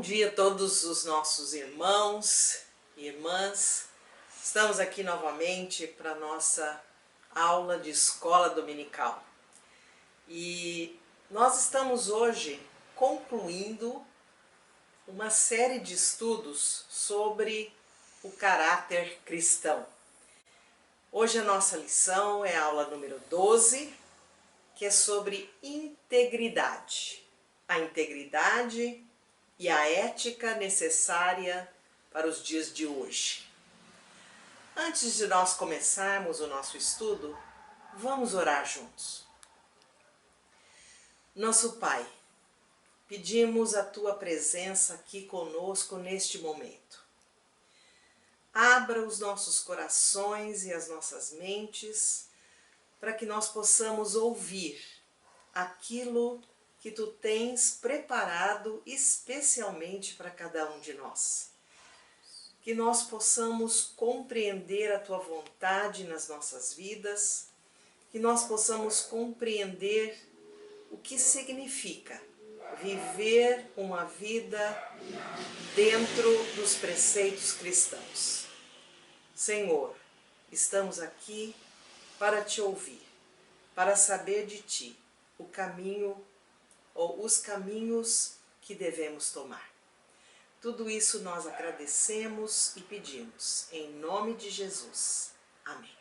dia a todos os nossos irmãos e irmãs. Estamos aqui novamente para a nossa aula de escola dominical. E nós estamos hoje concluindo uma série de estudos sobre o caráter cristão. Hoje a nossa lição é a aula número 12, que é sobre integridade. A integridade e a ética necessária para os dias de hoje. Antes de nós começarmos o nosso estudo, vamos orar juntos. Nosso Pai, pedimos a Tua presença aqui conosco neste momento. Abra os nossos corações e as nossas mentes para que nós possamos ouvir aquilo que Tu tens preparado especialmente para cada um de nós. Que nós possamos compreender a Tua vontade nas nossas vidas, que nós possamos compreender o que significa viver uma vida dentro dos preceitos cristãos. Senhor, estamos aqui para Te ouvir, para saber de Ti o caminho ou os caminhos que devemos tomar. Tudo isso nós agradecemos e pedimos, em nome de Jesus. Amém.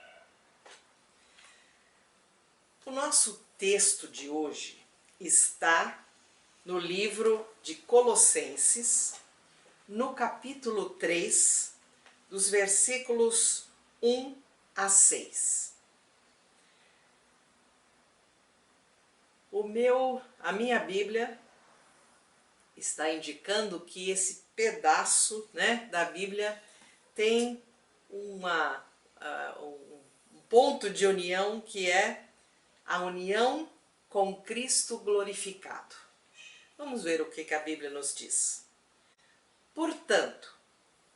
O nosso texto de hoje está no livro de Colossenses, no capítulo 3, dos versículos 1 a 6. A minha Bíblia está indicando que esse pedaço, da Bíblia tem um ponto de união, que é a união com Cristo glorificado. Vamos ver o que a Bíblia nos diz. Portanto,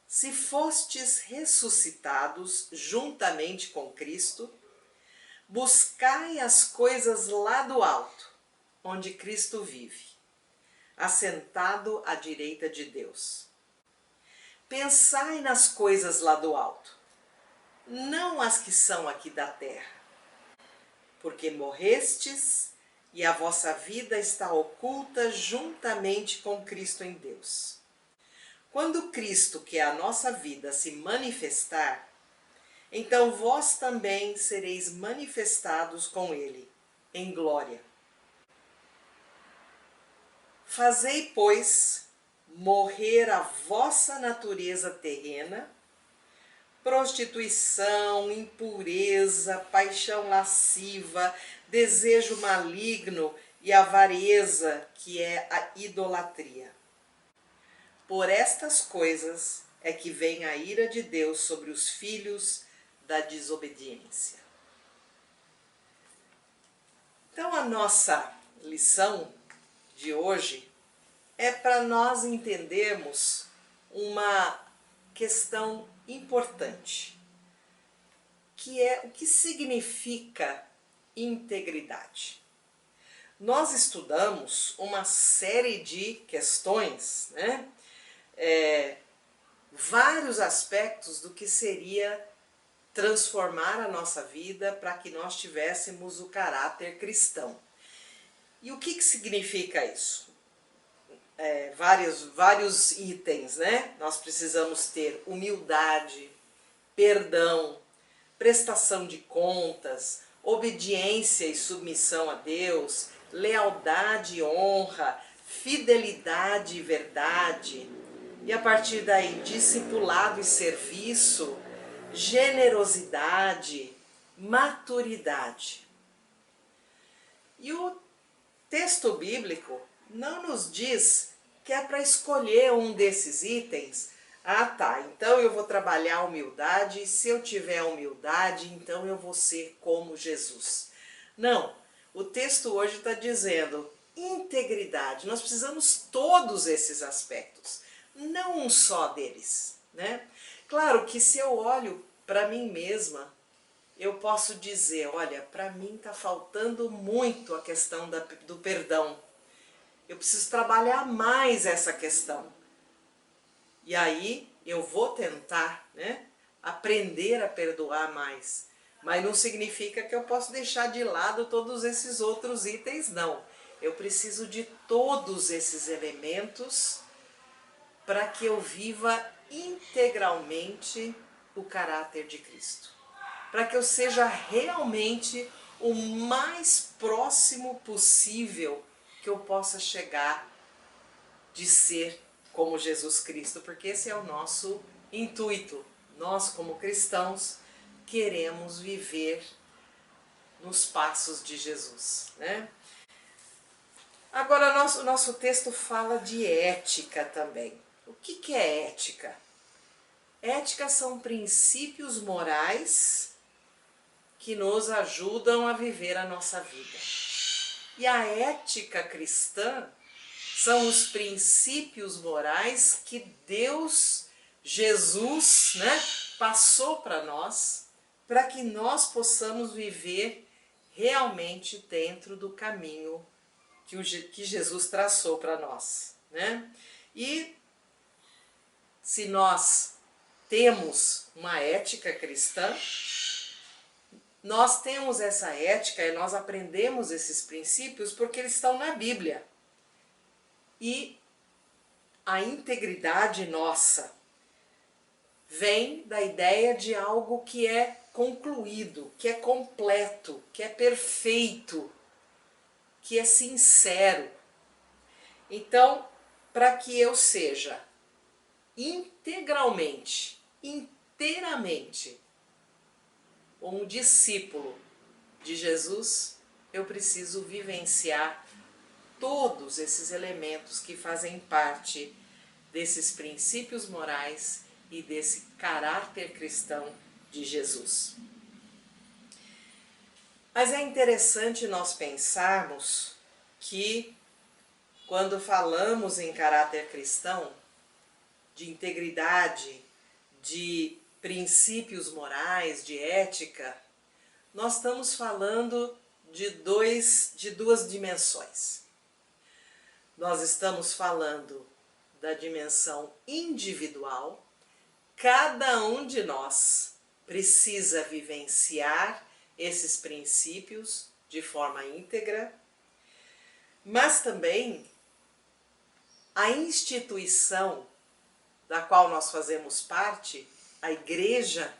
se fostes ressuscitados juntamente com Cristo, buscai as coisas lá do alto, onde Cristo vive, assentado à direita de Deus. Pensai nas coisas lá do alto, não as que são aqui da terra, porque morrestes e a vossa vida está oculta juntamente com Cristo em Deus. Quando Cristo, que é a nossa vida, se manifestar, então vós também sereis manifestados com Ele, em glória. Fazei, pois, morrer a vossa natureza terrena, prostituição, impureza, paixão lasciva, desejo maligno e avareza, que é a idolatria. Por estas coisas é que vem a ira de Deus sobre os filhos da desobediência. Então a nossa lição de hoje é para nós entendermos uma questão importante, que é o que significa integridade. Nós estudamos uma série de questões, vários aspectos do que seria transformar a nossa vida para que nós tivéssemos o caráter cristão. E o que significa isso? Vários itens, Nós precisamos ter humildade, perdão, prestação de contas, obediência e submissão a Deus, lealdade e honra, fidelidade e verdade, e a partir daí discipulado e serviço, generosidade, maturidade. E o texto bíblico não nos diz que é para escolher um desses itens. Ah, tá, então eu vou trabalhar a humildade, e se eu tiver humildade, então eu vou ser como Jesus. Não, o texto hoje está dizendo integridade. Nós precisamos todos esses aspectos, não um só deles, Claro que se eu olho para mim mesma, eu posso dizer, olha, para mim está faltando muito a questão do perdão. Eu preciso trabalhar mais essa questão. E aí eu vou tentar, né, aprender a perdoar mais. Mas não significa que eu posso deixar de lado todos esses outros itens, não. Eu preciso de todos esses elementos para que eu viva integralmente o caráter de Cristo. Para que eu seja realmente o mais próximo possível que eu possa chegar de ser como Jesus Cristo, porque esse é o nosso intuito. Nós, como cristãos, queremos viver nos passos de Jesus, né? Agora, nosso texto fala de ética também. O que é ética? Ética são princípios morais que nos ajudam a viver a nossa vida. E a ética cristã são os princípios morais que Deus, Jesus, né, passou para nós, para que nós possamos viver realmente dentro do caminho que Jesus traçou para nós, né? E se nós temos uma ética cristã, nós temos essa ética e nós aprendemos esses princípios porque eles estão na Bíblia. E a integridade nossa vem da ideia de algo que é concluído, que é completo, que é perfeito, que é sincero. Então, para que eu seja integralmente, inteiramente um discípulo de Jesus, eu preciso vivenciar todos esses elementos que fazem parte desses princípios morais e desse caráter cristão de Jesus. Mas é interessante nós pensarmos que quando falamos em caráter cristão, de integridade, de princípios morais, de ética, nós estamos falando de duas dimensões. Nós estamos falando da dimensão individual. Cada um de nós precisa vivenciar esses princípios de forma íntegra, mas também a instituição da qual nós fazemos parte, a igreja,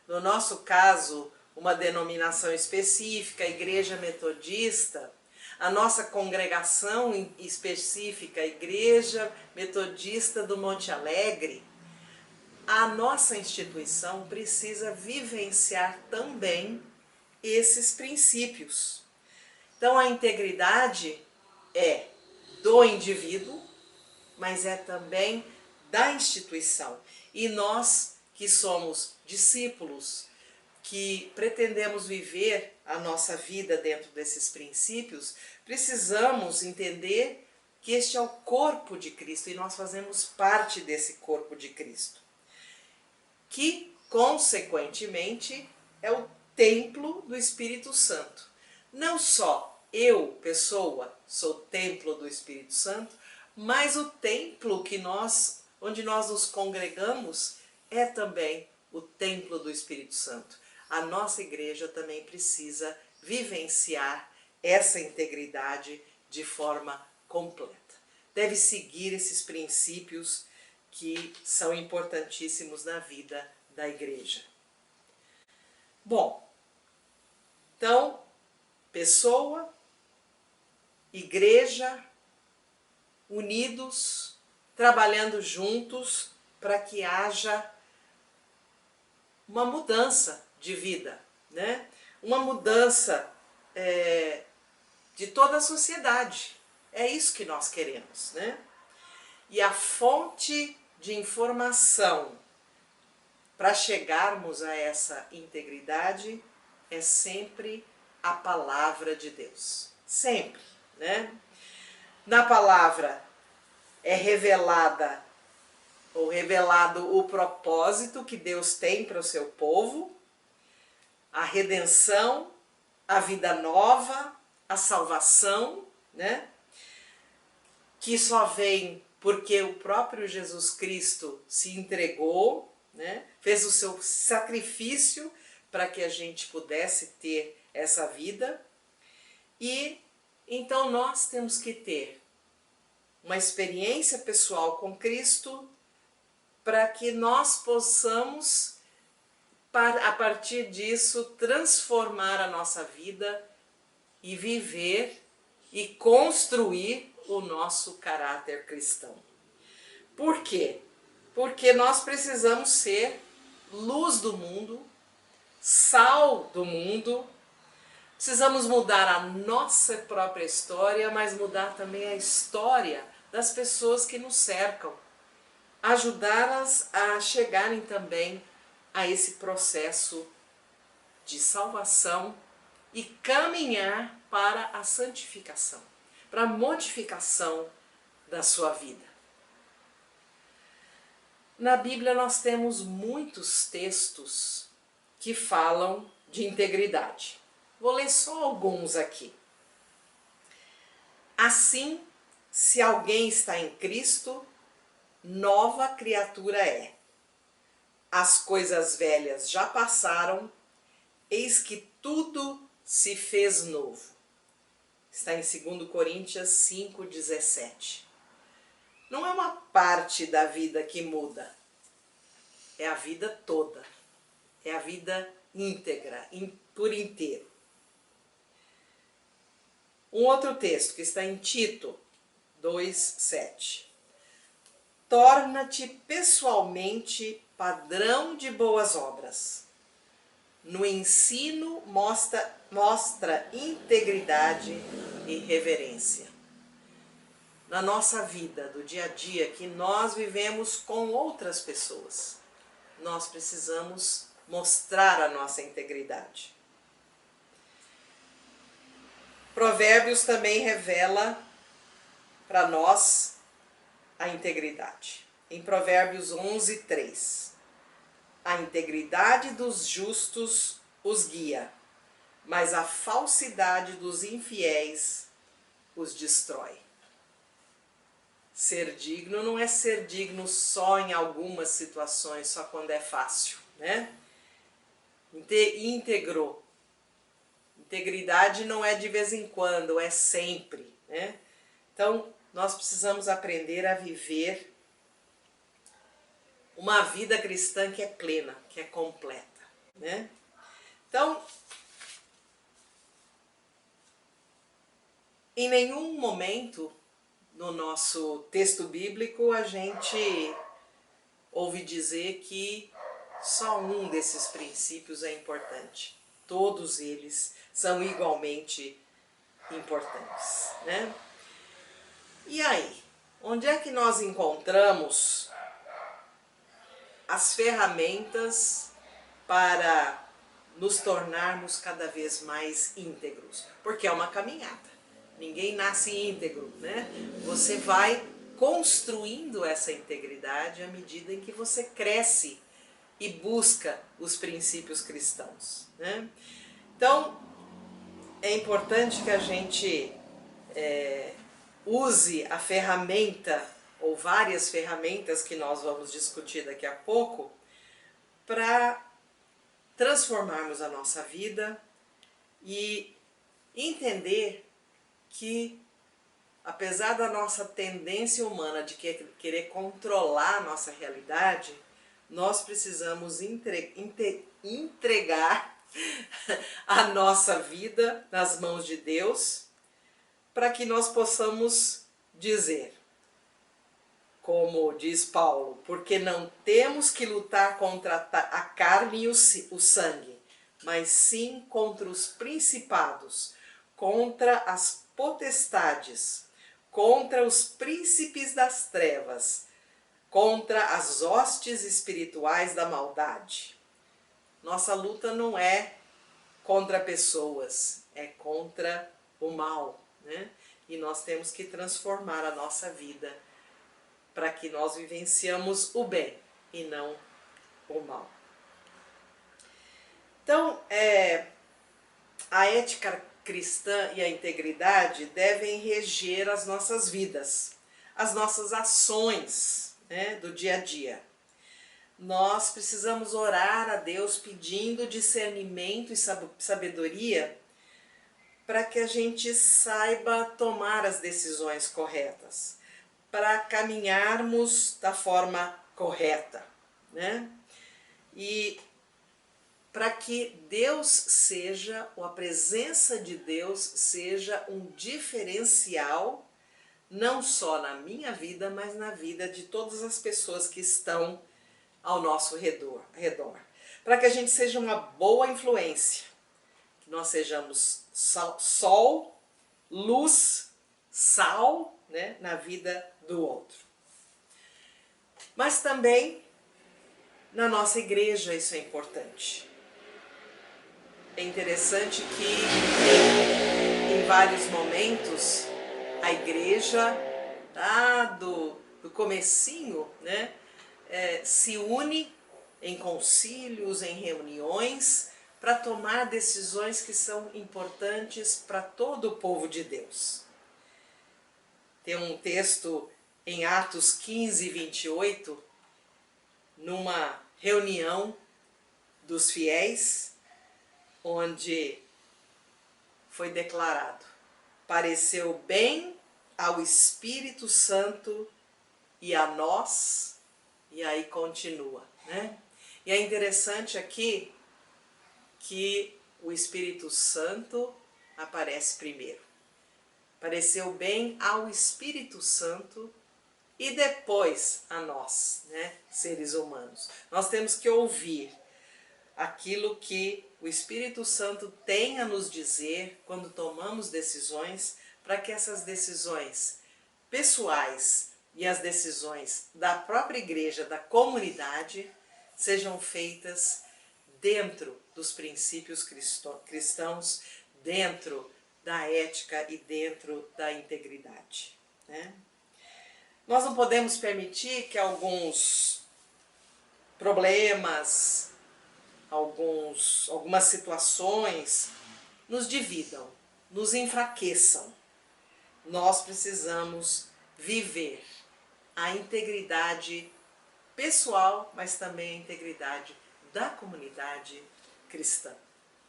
no nosso caso, uma denominação específica, a Igreja Metodista, a nossa congregação específica, a Igreja Metodista do Monte Alegre, a nossa instituição precisa vivenciar também esses princípios. Então a integridade é do indivíduo, mas é também da instituição. E nós que somos discípulos, que pretendemos viver a nossa vida dentro desses princípios, precisamos entender que este é o corpo de Cristo e nós fazemos parte desse corpo de Cristo, que, consequentemente, é o templo do Espírito Santo. Não só eu, pessoa, sou templo do Espírito Santo, mas o templo onde nós nos congregamos é também o templo do Espírito Santo. A nossa igreja também precisa vivenciar essa integridade de forma completa. Deve seguir esses princípios que são importantíssimos na vida da igreja. Bom, então, pessoa, igreja, unidos, trabalhando juntos para que haja uma mudança de vida, né? Uma mudança de toda a sociedade. É isso que nós queremos, né? E a fonte de informação para chegarmos a essa integridade é sempre a palavra de Deus. Sempre, né? Na palavra é revelado o propósito que Deus tem para o seu povo, a redenção, a vida nova, a salvação, né? Que só vem porque o próprio Jesus Cristo se entregou, né? Fez o seu sacrifício para que a gente pudesse ter essa vida. E então nós temos que ter uma experiência pessoal com Cristo para que nós possamos, a partir disso, transformar a nossa vida e viver e construir o nosso caráter cristão. Por quê? Porque nós precisamos ser luz do mundo, sal do mundo. Precisamos mudar a nossa própria história, mas mudar também a história das pessoas que nos cercam. Ajudá-las a chegarem também a esse processo de salvação e caminhar para a santificação, para a modificação da sua vida. Na Bíblia nós temos muitos textos que falam de integridade. Vou ler só alguns aqui. Assim, se alguém está em Cristo, nova criatura é. As coisas velhas já passaram, eis que tudo se fez novo. Está em 2 Coríntios 5,17. Não é uma parte da vida que muda, é a vida toda, é a vida íntegra, por inteiro. Um outro texto que está em Tito 2,7. Torna-te pessoalmente padrão de boas obras. No ensino mostra integridade e reverência. Na nossa vida, do dia a dia, que nós vivemos com outras pessoas, nós precisamos mostrar a nossa integridade. Provérbios também revela para nós a integridade. Em Provérbios 11:3, a integridade dos justos os guia, mas a falsidade dos infiéis os destrói. Ser digno não é ser digno só em algumas situações, só quando é fácil, né? Íntegro. Integridade não é de vez em quando, é sempre, né? Então, nós precisamos aprender a viver uma vida cristã que é plena, que é completa, né? Então, em nenhum momento no nosso texto bíblico a gente ouve dizer que só um desses princípios é importante. Todos eles são igualmente importantes, né? E aí, onde é que nós encontramos as ferramentas para nos tornarmos cada vez mais íntegros? Porque é uma caminhada. Ninguém nasce íntegro, né? Você vai construindo essa integridade à medida em que você cresce e busca os princípios cristãos, né? Então, é importante que a gente use a ferramenta, ou várias ferramentas que nós vamos discutir daqui a pouco, para transformarmos a nossa vida e entender que, apesar da nossa tendência humana de querer controlar a nossa realidade, nós precisamos entregar a nossa vida nas mãos de Deus, para que nós possamos dizer, como diz Paulo, porque não temos que lutar contra a carne e o sangue, mas sim contra os principados, contra as potestades, contra os príncipes das trevas, contra as hostes espirituais da maldade. Nossa luta não é contra pessoas, é contra o mal, né? E nós temos que transformar a nossa vida para que nós vivenciamos o bem e não o mal. Então, a ética cristã e a integridade devem reger as nossas vidas, as nossas ações, né, do dia a dia. Nós precisamos orar a Deus pedindo discernimento e sabedoria para que a gente saiba tomar as decisões corretas, para caminharmos da forma correta, né? E para que Deus seja, ou a presença de Deus seja um diferencial, não só na minha vida, mas na vida de todas as pessoas que estão ao nosso redor. Para que a gente seja uma boa influência, que nós sejamos sol, luz, sal, né, na vida do outro. Mas também na nossa igreja isso é importante. É interessante que em vários momentos a igreja do comecinho, né, se une em concílios, em reuniões, para tomar decisões que são importantes para todo o povo de Deus. Tem um texto em Atos 15, 28, numa reunião dos fiéis, onde foi declarado: pareceu bem ao Espírito Santo e a nós, e aí continua, né? E é interessante aqui que o Espírito Santo aparece primeiro. Pareceu bem ao Espírito Santo e depois a nós, né, seres humanos. Nós temos que ouvir aquilo que o Espírito Santo tem a nos dizer quando tomamos decisões, para que essas decisões pessoais e as decisões da própria igreja, da comunidade, sejam feitas dentro dos princípios cristãos, dentro da ética e dentro da integridade, né? Nós não podemos permitir que alguns problemas, algumas situações nos dividam, nos enfraqueçam. Nós precisamos viver a integridade pessoal, mas também a integridade da comunidade cristã,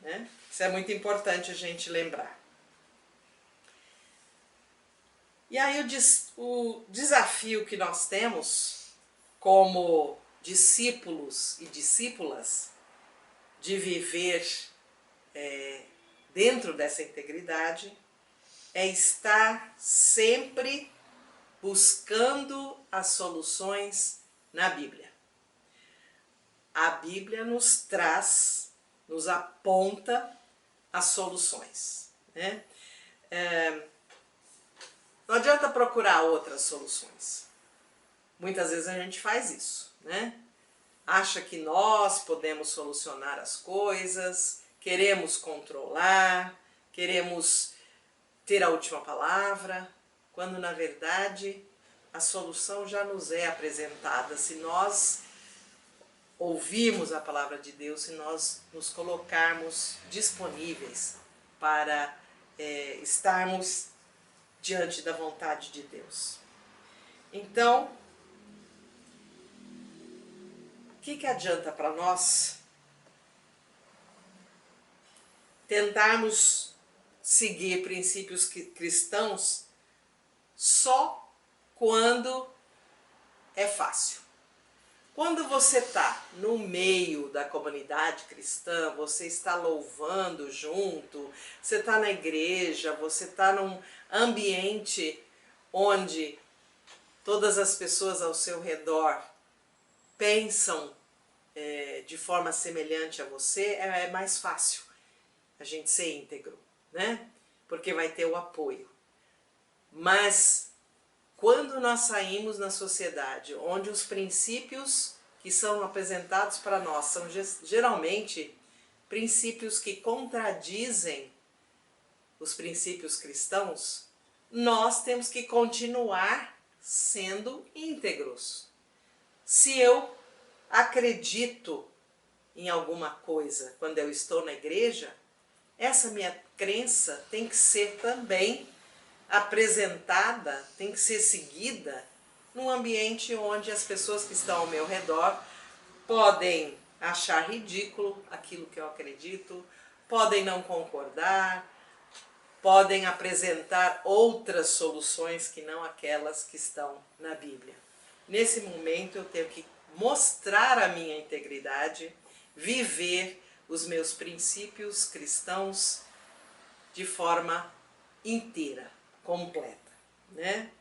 né? Isso é muito importante a gente lembrar. E aí o desafio que nós temos como discípulos e discípulas de viver dentro dessa integridade é estar sempre buscando as soluções na Bíblia. A Bíblia nos traz, nos aponta as soluções, né? Não adianta procurar outras soluções. Muitas vezes a gente faz isso, né? Acha que nós podemos solucionar as coisas, queremos controlar, queremos ter a última palavra, quando na verdade a solução já nos é apresentada se nós ouvirmos a palavra de Deus, se nós nos colocarmos disponíveis para estarmos diante da vontade de Deus. Então, o que adianta para nós tentarmos seguir princípios cristãos só quando é fácil? Quando você está no meio da comunidade cristã, você está louvando junto, você está na igreja, você está num ambiente onde todas as pessoas ao seu redor pensam de forma semelhante a você, é mais fácil a gente ser íntegro, né? Porque vai ter o apoio. Mas quando nós saímos na sociedade, onde os princípios que são apresentados para nós são geralmente princípios que contradizem os princípios cristãos, nós temos que continuar sendo íntegros. Se eu acredito em alguma coisa quando eu estou na igreja, essa minha crença tem que ser também apresentada, tem que ser seguida num ambiente onde as pessoas que estão ao meu redor podem achar ridículo aquilo que eu acredito, podem não concordar, podem apresentar outras soluções que não aquelas que estão na Bíblia. Nesse momento eu tenho que mostrar a minha integridade, viver os meus princípios cristãos de forma inteira, completa, né?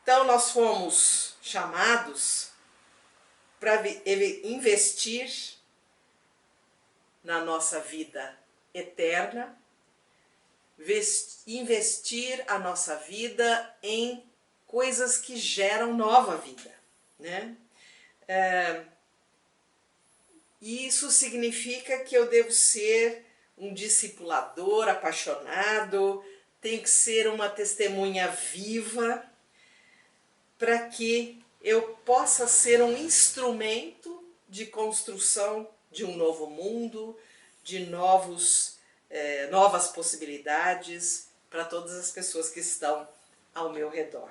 Então nós fomos chamados para investir na nossa vida eterna, investir a nossa vida em coisas que geram nova vida, né? E isso significa que eu devo ser um discipulador apaixonado, tenho que ser uma testemunha viva, para que eu possa ser um instrumento de construção de um novo mundo, de novas possibilidades para todas as pessoas que estão ao meu redor.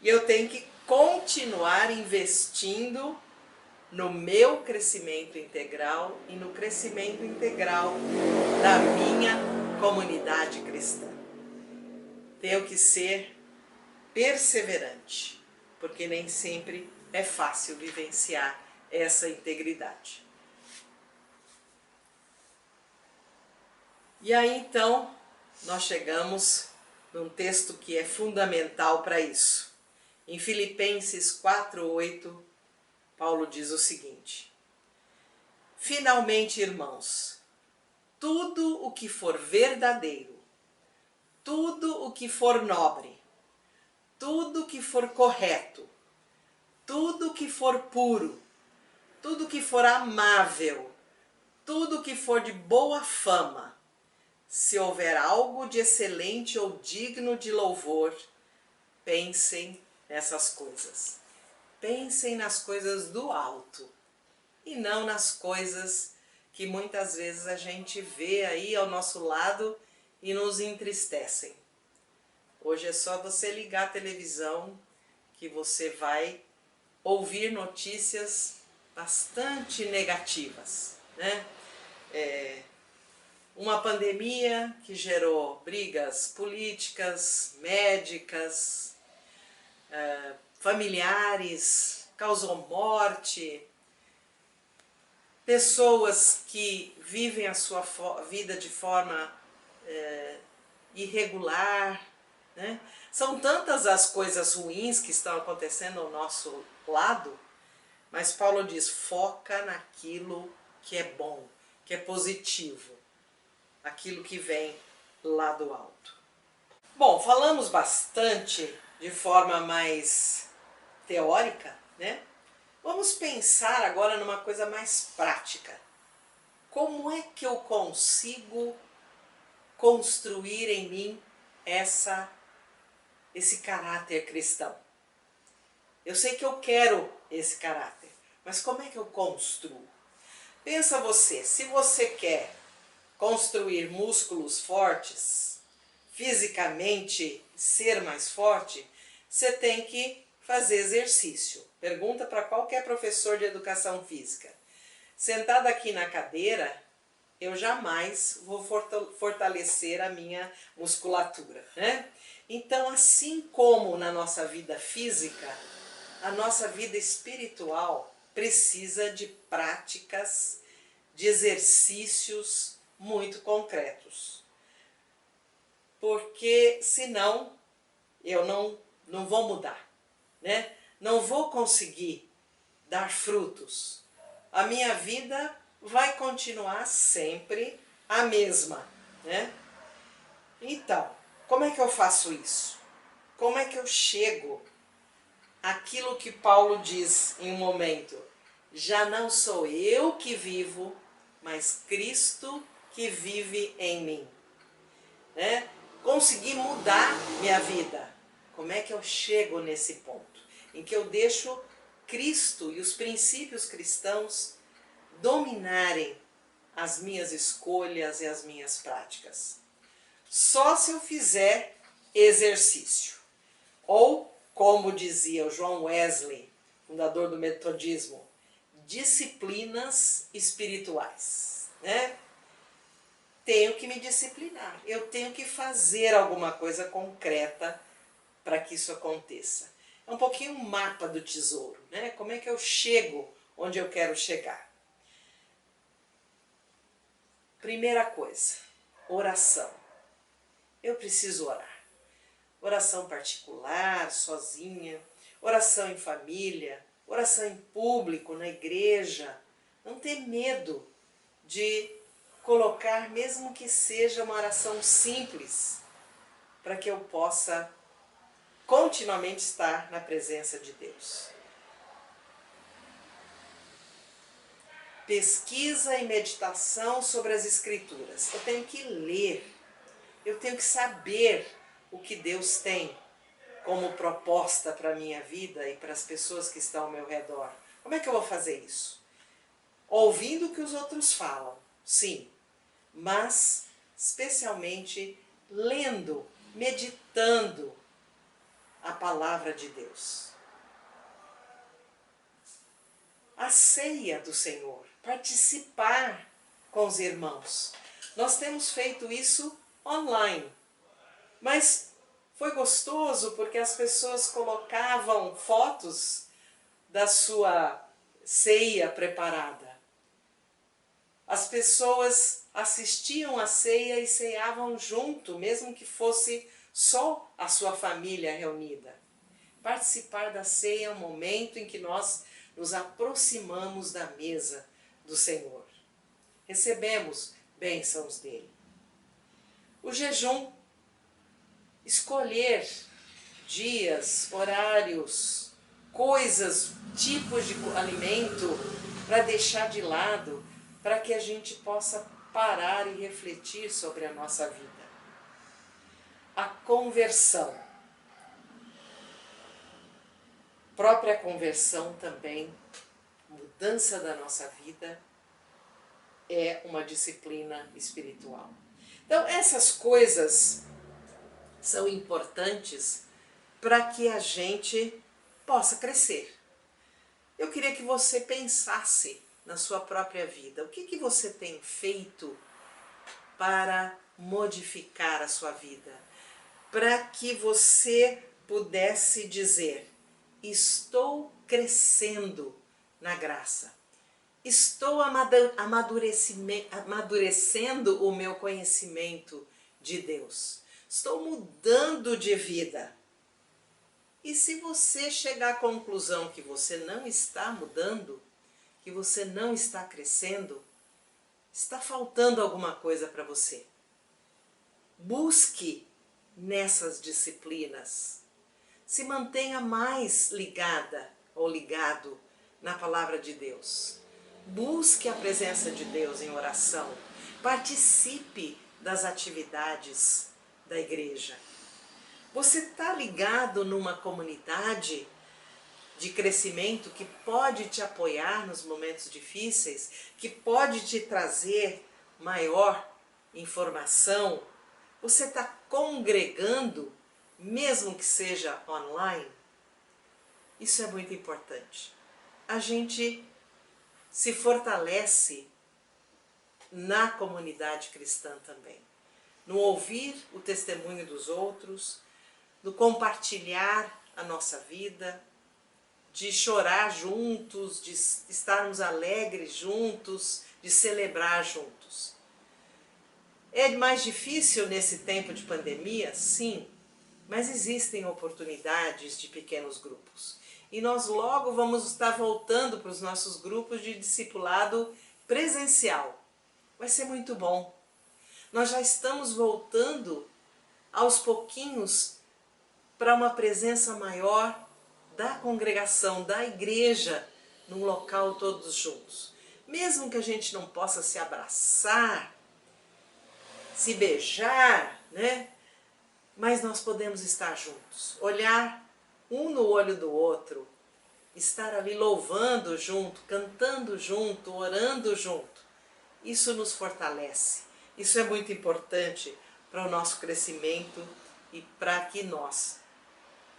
E eu tenho que continuar investindo no meu crescimento integral e no crescimento integral da minha comunidade cristã. Tenho que ser perseverante, porque nem sempre é fácil vivenciar essa integridade. E aí então nós chegamos num texto que é fundamental para isso. Em Filipenses 4:8, Paulo diz o seguinte: finalmente, irmãos, tudo o que for verdadeiro, tudo o que for nobre, tudo que for correto, tudo que for puro, tudo que for amável, tudo que for de boa fama, se houver algo de excelente ou digno de louvor, pensem nessas coisas. Pensem nas coisas do alto e não nas coisas que muitas vezes a gente vê aí ao nosso lado e nos entristecem. Hoje é só você ligar a televisão que você vai ouvir notícias bastante negativas, né? Uma pandemia que gerou brigas políticas, médicas, familiares, causou morte, pessoas que vivem a sua vida de forma irregular, né? São tantas as coisas ruins que estão acontecendo ao nosso lado, mas Paulo diz, foca naquilo que é bom, que é positivo, aquilo que vem lá do alto. Bom, falamos bastante de forma mais teórica, né? Vamos pensar agora numa coisa mais prática. Como é que eu consigo construir em mim esse caráter cristão? Eu sei que eu quero esse caráter, mas como é que eu construo? Pensa você, se você quer construir músculos fortes, fisicamente ser mais forte, você tem que fazer exercício. Pergunta para qualquer professor de educação física. Sentado aqui na cadeira, eu jamais vou fortalecer a minha musculatura, né? Então, assim como na nossa vida física, a nossa vida espiritual precisa de práticas, de exercícios muito concretos. Porque senão eu não vou mudar, né? Não vou conseguir dar frutos. A minha vida vai continuar sempre a mesma, né? Então, como é que eu faço isso? Como é que eu chego àquilo que Paulo diz em um momento? Já não sou eu que vivo, mas Cristo que vive em mim, né? Conseguir mudar minha vida. Como é que eu chego nesse ponto? Em que eu deixo Cristo e os princípios cristãos dominarem as minhas escolhas e as minhas práticas. só se eu fizer exercício. Ou, como dizia o John Wesley, fundador do metodismo, disciplinas espirituais, né? Tenho que me disciplinar, eu tenho que fazer alguma coisa concreta para que isso aconteça. É um pouquinho um mapa do tesouro, né? Como é que eu chego onde eu quero chegar? Primeira coisa, oração. Eu preciso orar. Oração particular, sozinha, oração em família, oração em público, na igreja. Não ter medo de colocar, mesmo que seja uma oração simples, para que eu possa continuamente estar na presença de Deus. Pesquisa e meditação sobre as Escrituras. Eu tenho que ler, eu tenho que saber o que Deus tem como proposta para a minha vida e para as pessoas que estão ao meu redor. Como é que eu vou fazer isso? Ouvindo o que os outros falam, sim, mas especialmente lendo, meditando a palavra de Deus. A ceia do Senhor, participar com os irmãos. Nós temos feito isso online, mas foi gostoso porque as pessoas colocavam fotos da sua ceia preparada. As pessoas assistiam à ceia e ceavam junto, mesmo que fosse só a sua família reunida. Participar da ceia é um momento em que nós nos aproximamos da mesa do Senhor. Recebemos bênçãos dele. O jejum, escolher dias, horários, coisas, tipos de alimento para deixar de lado, para que a gente possa parar e refletir sobre a nossa vida. A conversão. Própria conversão também, mudança da nossa vida, é uma disciplina espiritual. Então, essas coisas são importantes para que a gente possa crescer. Eu queria que você pensasse na sua própria vida. O que você tem feito para modificar a sua vida? Para que você pudesse dizer: estou crescendo na graça. Estou amadurecendo o meu conhecimento de Deus. Estou mudando de vida. E se você chegar à conclusão que você não está mudando, que você não está crescendo, está faltando alguma coisa para você. Busque nessas disciplinas. Se mantenha mais ligada ou ligado na palavra de Deus. Busque a presença de Deus em oração. Participe das atividades da igreja. Você está ligado numa comunidade de crescimento que pode te apoiar nos momentos difíceis, que pode te trazer maior informação? Você está congregando, mesmo que seja online? Isso é muito importante. A gente se fortalece na comunidade cristã também, no ouvir o testemunho dos outros, no compartilhar a nossa vida, de chorar juntos, de estarmos alegres juntos, de celebrar juntos. É mais difícil nesse tempo de pandemia? Sim, mas existem oportunidades de pequenos grupos. E nós logo vamos estar voltando para os nossos grupos de discipulado presencial. Vai ser muito bom. Nós já estamos voltando aos pouquinhos para uma presença maior da congregação, da igreja, num local todos juntos. Mesmo que a gente não possa se abraçar, se beijar, né? Mas nós podemos estar juntos, olhar um no olho do outro, estar ali louvando junto, cantando junto, orando junto. Isso nos fortalece. Isso é muito importante para o nosso crescimento e para que nós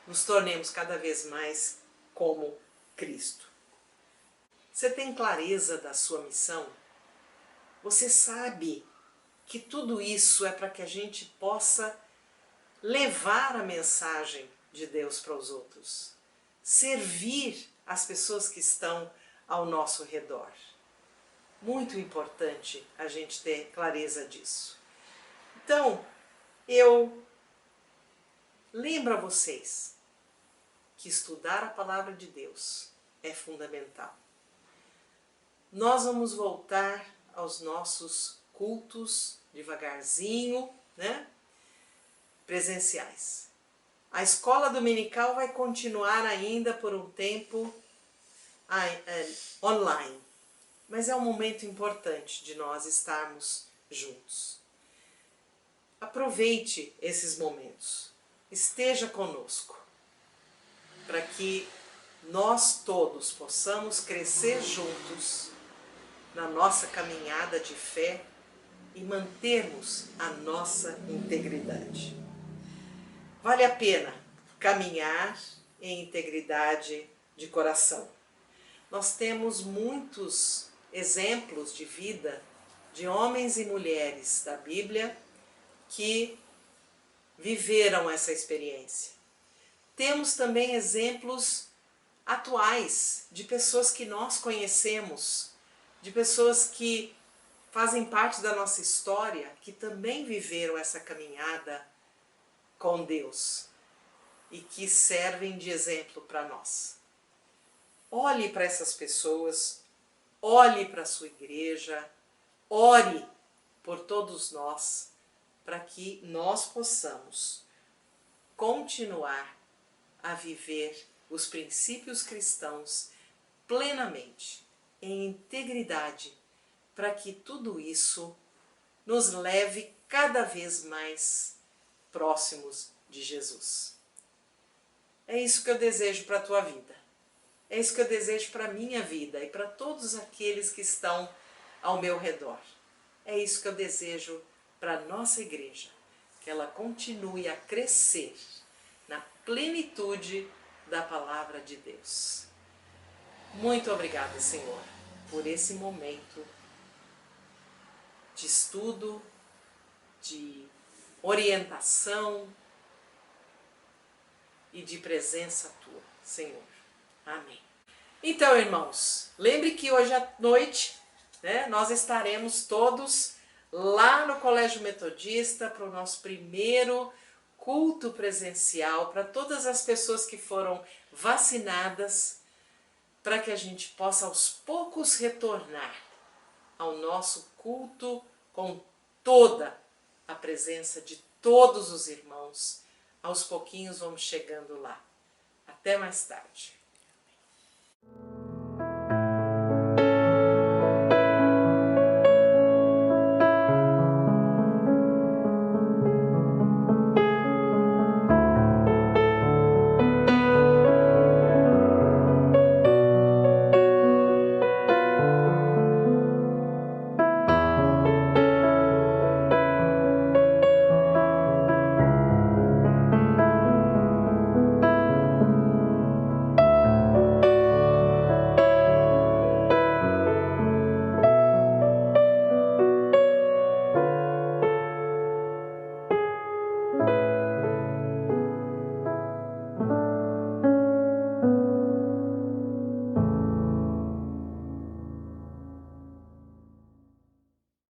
nos tornemos cada vez mais como Cristo. Você tem clareza da sua missão? Você sabe que tudo isso é para que a gente possa levar a mensagem de Deus para os outros, servir as pessoas que estão ao nosso redor. Muito importante a gente ter clareza disso. Então, eu lembro a vocês que estudar a palavra de Deus é fundamental. Nós vamos voltar aos nossos cultos devagarzinho, né? Presenciais. A escola dominical vai continuar ainda por um tempo online, mas é um momento importante de nós estarmos juntos. Aproveite esses momentos, esteja conosco, para que nós todos possamos crescer juntos na nossa caminhada de fé e mantermos a nossa integridade. Vale a pena caminhar em integridade de coração. Nós temos muitos exemplos de vida de homens e mulheres da Bíblia que viveram essa experiência. Temos também exemplos atuais de pessoas que nós conhecemos, de pessoas que fazem parte da nossa história, que também viveram essa caminhada com Deus e que servem de exemplo para nós. Olhe para essas pessoas, olhe para a sua igreja, ore por todos nós, para que nós possamos continuar a viver os princípios cristãos plenamente, em integridade, para que tudo isso nos leve cada vez mais próximos de Jesus. É isso que eu desejo para a tua vida. É isso que eu desejo para a minha vida e para todos aqueles que estão ao meu redor. É isso que eu desejo para a nossa igreja, que ela continue a crescer na plenitude da palavra de Deus. Muito obrigada, Senhor, por esse momento de estudo, de orientação e de presença tua, Senhor. Amém. Então, irmãos, lembre que hoje à noite, né, nós estaremos todos lá no Colégio Metodista para o nosso primeiro culto presencial, para todas as pessoas que foram vacinadas, para que a gente possa aos poucos retornar ao nosso culto com toda a presença de todos os irmãos. Aos pouquinhos vamos chegando lá. Até mais tarde.